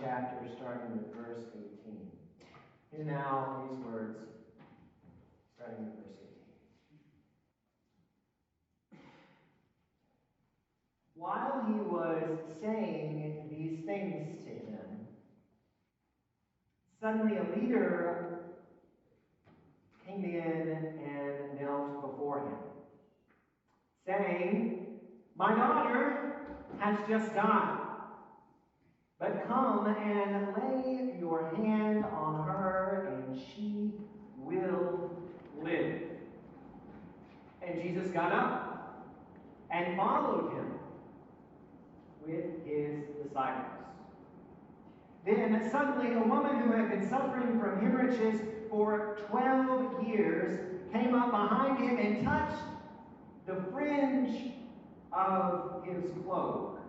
chapter, starting with verse 18. Hear now these words, starting with verse 18. While he was saying these things to him, suddenly a leader came in and knelt before him, saying, "My daughter has just died, but come and lay your hand on her, and she will live." And Jesus got up and followed him with his disciples. Then suddenly a woman who had been suffering from hemorrhages for 12 years came up behind him and touched the fringe of his cloak.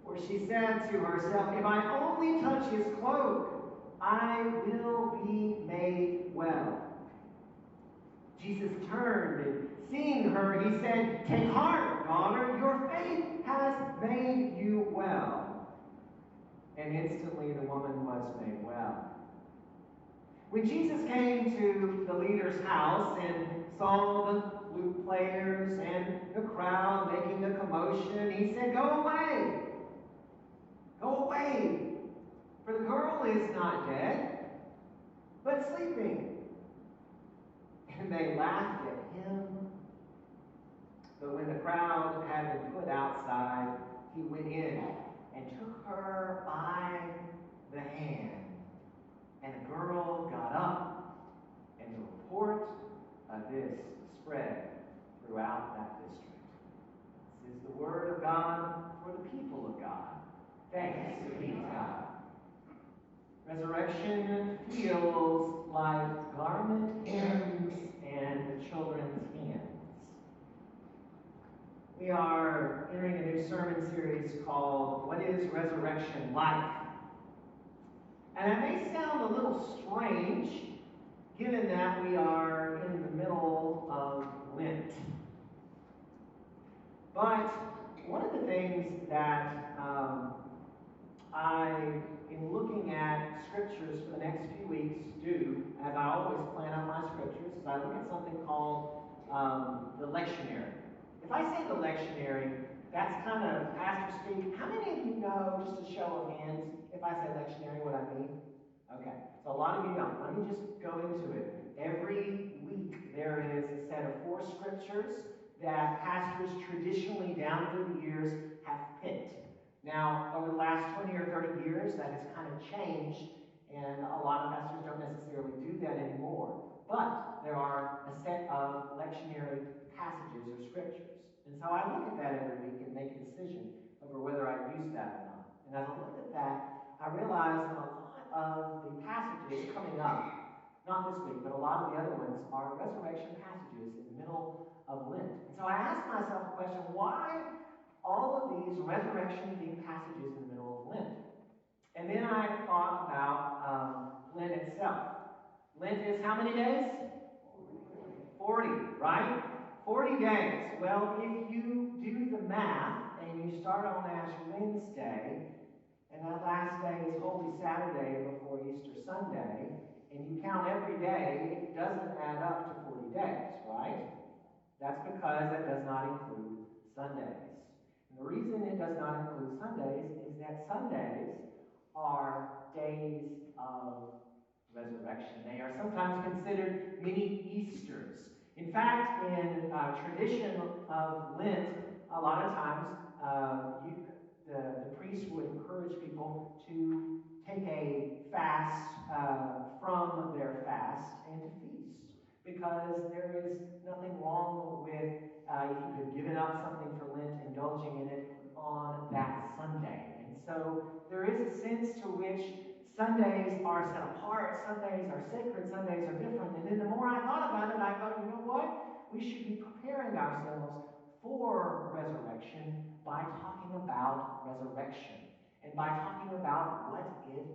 For she said to herself, "If I only touch his cloak, I will be made well." Jesus turned, and seeing her, he said, "Take heart, daughter, your faith has made you well." And instantly the woman was made well. When Jesus came to the leader's house and saw the flute players and the crowd making a commotion, he said, "Go away! Go away! For the girl is not dead, but sleeping." And they laughed at him. But when the crowd had been put outside, he went in and took her by the hand. And the girl got up, and the report of this spread throughout that district. This is the word of God for the people of God. Thanks be to God. Resurrection feels like garment hymns and children's hymns. We are entering a new sermon series called "What is Resurrection Like?" And it may sound a little strange, given that we are in the middle of Lent. But one of the things that I, in looking at scriptures for the next few weeks, do, as I always plan out my scriptures, is I look at something called the lectionary. If I say the lectionary, that's kind of pastor speak. How many of you know, just a show of hands, if I say lectionary, what I mean? Okay, so a lot of you don't. Let me just go into it. Every week there is a set of 4 scriptures that pastors traditionally down through the years have picked. Now, over the last 20 or 30 years, that has kind of changed, and a lot of pastors don't necessarily do that anymore. But there are a set of lectionary passages or scriptures. And so I look at that every week and make a decision over whether I use that or not. And as I look at that, I realize that a lot of the passages coming up, not this week, but a lot of the other ones, are resurrection passages in the middle of Lent. And so I asked myself the question, why all of these resurrection-themed passages in the middle of Lent? And then I thought about Lent itself. Lent is how many days? 40, right? 40 days. Well, if you do the math and you start on Ash Wednesday, and that last day is Holy Saturday before Easter Sunday, and you count every day, it doesn't add up to 40 days, right? That's because that does not include Sundays. And the reason it does not include Sundays is that Sundays are days of resurrection. They are sometimes considered mini Easters. In fact, in tradition of Lent, a lot of times the priest would encourage people to take a fast from their fast and to feast, because there is nothing wrong with if you have given up something for Lent, indulging in it on that Sunday. And so there is a sense to which Sundays are set apart, Sundays are sacred, Sundays are different. And then the more I thought about it, I thought, you know what? We should be preparing ourselves for resurrection by talking about resurrection and by talking about what it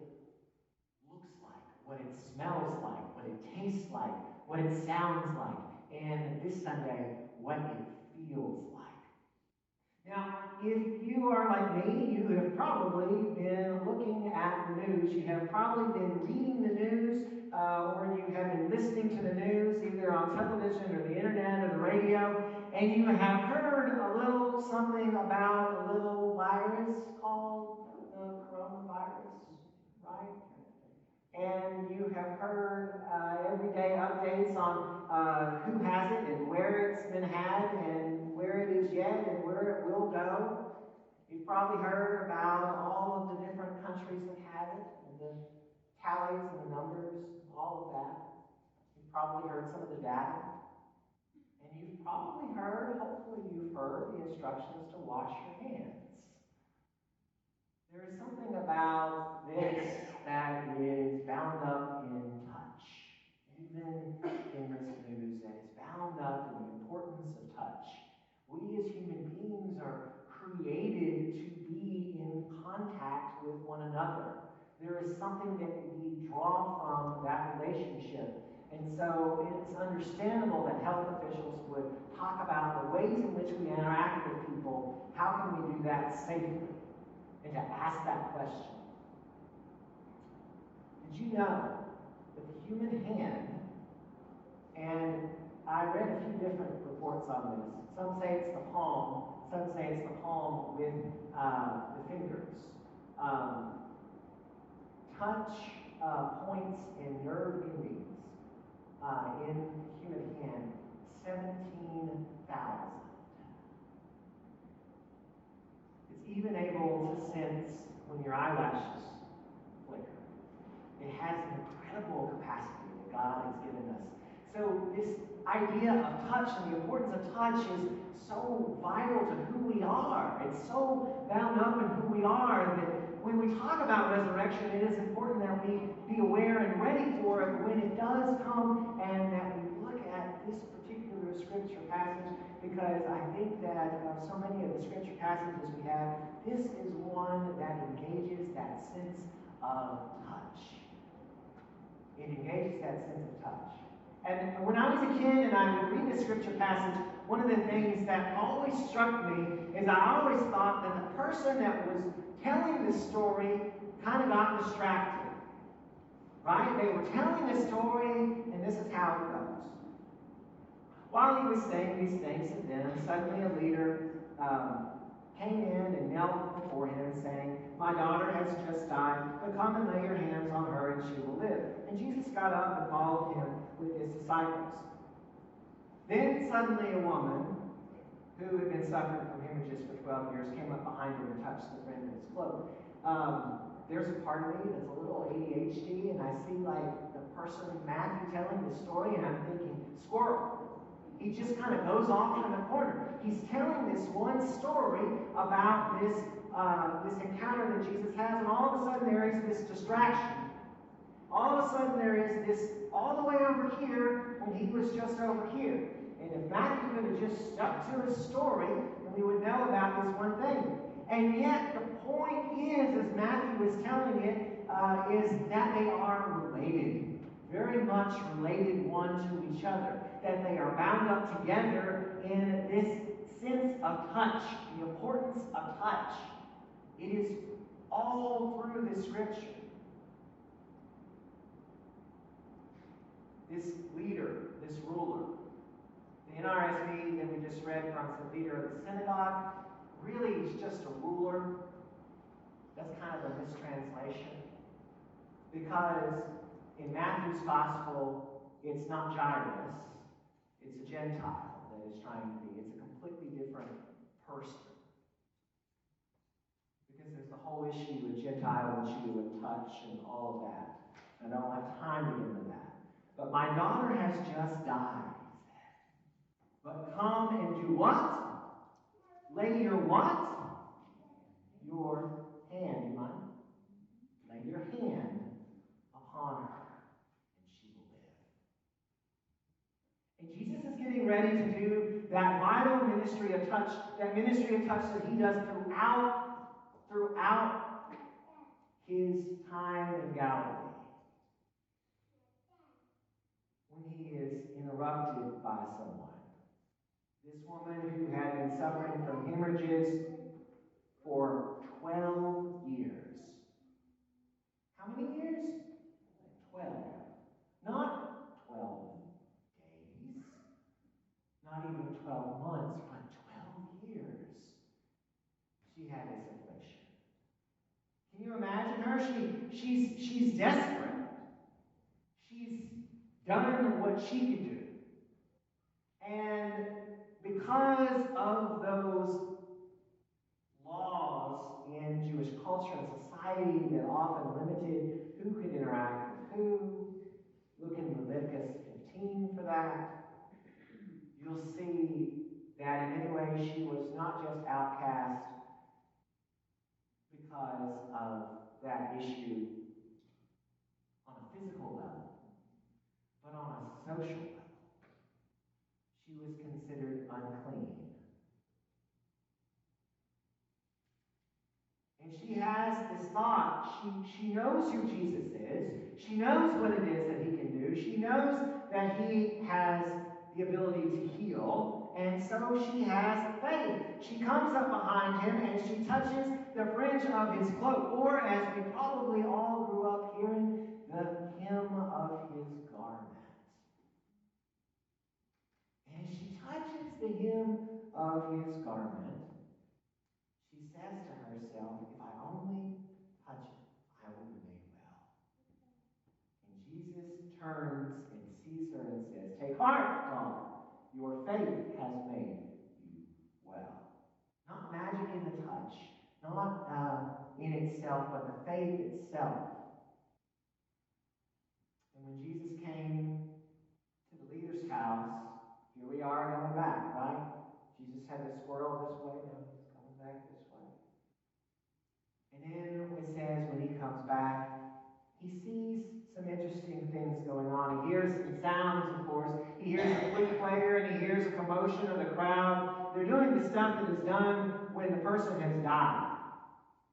looks like, what it smells like, what it tastes like, what it sounds like, and this Sunday, what it feels like. Now, if you are like me, you have probably been looking news, you have probably been reading the news or you have been listening to the news either on television or the internet or the radio, and you have heard a little something about a little virus called the coronavirus, right? And you have heard everyday updates on who has it and where it's been had and where it is yet and where it will go. You've probably heard about all of the different countries that have it and the tallies and the numbers, all of that. You've probably heard some of the data. And you've probably heard, hopefully you've heard, the instructions to wash your hands. There is something about this that is bound up in touch, even in this news, that is bound up in the importance of touch. We as human beings are created to be in contact with one another. There is something that we draw from that relationship. And so it's understandable that health officials would talk about the ways in which we interact with people. How can we do that safely? And to ask that question. Did you know that the human hand, and I read a few different reports on this. Some say it's the palm, some say it's the palm with the fingers. Touch points in nerve endings in the human hand, 17,000. It's even able to sense when your eyelashes flicker. It has an incredible capacity that God has given us. So this idea of touch and the importance of touch is so vital to who we are. It's so bound up in who we are that when we talk about resurrection, it is important that we be aware and ready for it when it does come, and that we look at this particular scripture passage, because I think that so many of the scripture passages we have, this is one that engages that sense of touch. It engages that sense of touch. And when I was a kid and I would read the scripture passage, one of the things that always struck me is I always thought that the person that was telling the story kind of got distracted. Right? They were telling the story, and this is how it goes. While he was saying these things to them, suddenly a leader came in and knelt before him, saying, "My daughter has just died, but come and lay your hands on her, and she will live." And Jesus got up and followed him with his disciples. Then suddenly a woman who had been suffering from hemorrhages for 12 years came up behind him and touched the fringe of his cloak. There's a part of me that's a little ADHD, and I see like the person, Matthew, telling the story, and I'm thinking, squirrel. He just kind of goes off in the corner. He's telling this one story about this encounter that Jesus has, and all of a sudden there is this distraction. All of a sudden there is this all the way over here when he was just over here. And if Matthew could have just stuck to his story, then we would know about this one thing. And yet the point is, as Matthew is telling it, is that they are related. Very much related one to each other. That they are bound up together in this sense of touch, the importance of touch. It is all through the scripture. This leader, this ruler, the NRSV that we just read from, is the leader of the synagogue. Really, he's just a ruler. That's kind of a mistranslation. Because in Matthew's gospel, it's not Jairus. It's a Gentile that is trying to be. It's a completely different person. Because there's the whole issue with Gentile and Jew and touch and all of that. I don't have time to get into that. But my daughter has just died. But come and do what? Lay your what? Your hand, you mind? Lay your hand upon her, and she will live. And Jesus is getting ready to do that vital ministry of touch, that ministry of touch that he does throughout his time in Galilee. When he is interrupted by someone. This woman who had been suffering from hemorrhages for 12 years. How many her, she's desperate. She's done what she could do. And because of those laws in Jewish culture and society that often limited who could interact with who, look in Leviticus 15 for that, you'll see that in many ways she was not just outcast because of that issue on a physical level, but on a social level. She was considered unclean. And she has this thought. She knows who Jesus is. She knows what it is that he can do. She knows that he has the ability to heal. And so she has faith. She comes up behind him and she touches the fringe of his cloak. Or, as we probably all grew up hearing, the hem of his garment. And as she touches the hem of his garment, she says to herself, if I only touch it, I will be made well. And Jesus turns and sees her and says, take heart, daughter. Your faith has made you well. Not magic in the touch, not in itself, but the faith itself. And when Jesus came to the leader's house, here we are going back, right? Jesus had the squirrel this way, now he's coming back this way. And then it says when he comes back, he sees some interesting things going on. He hears some sounds, of course. He hears a flute player and he hears a commotion of the crowd. They're doing the stuff that is done when the person has died.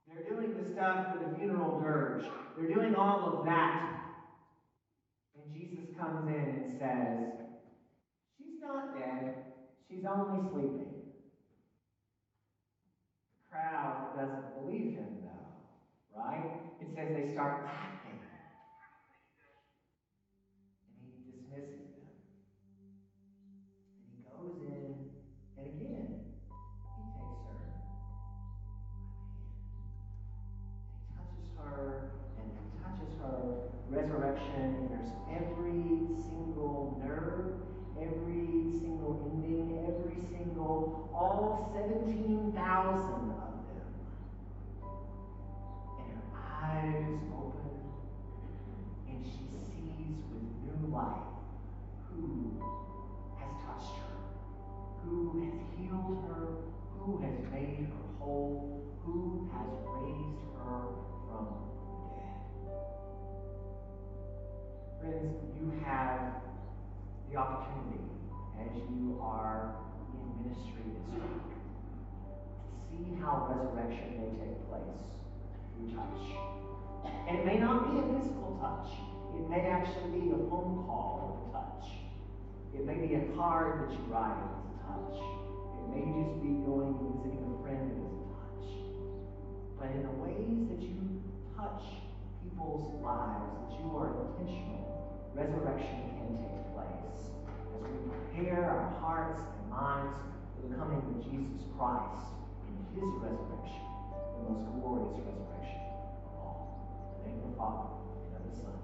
They're doing the stuff for the funeral dirge. They're doing all of that. And Jesus comes in and says, she's not dead. She's only sleeping. The crowd doesn't believe him, though, right? It says they start laughing. And he dismisses them. And he goes in, and again, he takes her by the hand. And he touches her, and he touches her resurrection. There's every single nerve, every single ending, all 17,000 of them. And her eyes open, and she sees with new life who has touched her, who has healed her, who has made her whole, who has raised her from the dead. Friends, you have the opportunity as you are in ministry this week to see how resurrection may take place through touch. And it may not be a physical touch. It may actually be a phone call with a touch. It may be a card that you write as a touch. It may just be going and visiting a friend as a touch. But in the ways that you touch people's lives, that you are intentional, resurrection can take place as we prepare our hearts and minds for the coming of Jesus Christ in his resurrection, the most glorious resurrection of all. In the name of the Father, and of the Son,